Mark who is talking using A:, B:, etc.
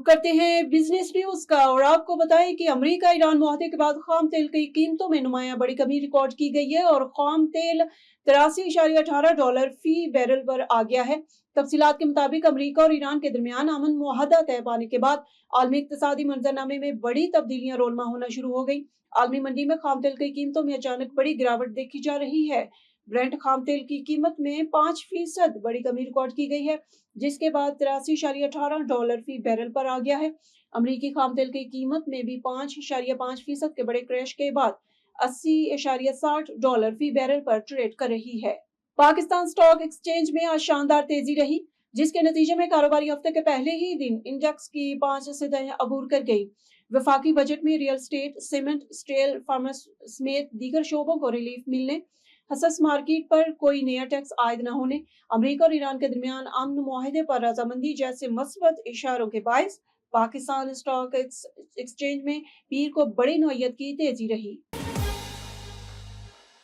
A: करते हैं business news का और आपको बताएं कि अमेरिका ईरान मुआहदे के बाद खाम तेल की कीमतों में नुमाया बड़ी कमी रिकॉर्ड की गई है और खाम तेल $83.18 फी बैरल पर आ गया है। तफसीलात के मुताबिक अमेरिका और ईरान के दरमियान अमन मुआहदा तय पाने के बाद आलमी इक्तिसादी मंजरनामे में बड़ी तब्दीलियां रोलमा होना शुरू हो गई। आलमी मंडी में खाम तेल की कीमतों में अचानक बड़ी गिरावट देखी जा रही है। ब्रेंट खाम तेल की कीमत में 5% बड़ी कमी रिकॉर्ड की गई है, जिसके बाद $83.18 फी बैरल पर आ गया है। अमरीकी खाम तेल की कीमत में भी 5.5% के बड़े क्रैश के बाद $80.60 फी बैरल पर ट्रेड कर रही है। पाकिस्तान स्टॉक एक्सचेंज में आज शानदार तेजी रही, जिसके नतीजे में कारोबारी हफ्ते के पहले ही दिन इंडेक्स की 5 सतह अबूर कर गई। वफाकी बजट में real estate, cement, steel, pharma समेत दीगर शोबों को रिलीफ मिलने, हसस मार्केट पर कोई नया टैक्स आयद न होने, अमेरिका और ईरान के दरमियान अमन मुआहदे पर रजामंदी जैसे मस्बत इशारों के बायस पाकिस्तान स्टॉक एक्सचेंज में पीर को बड़ी नौयत की तेजी रही।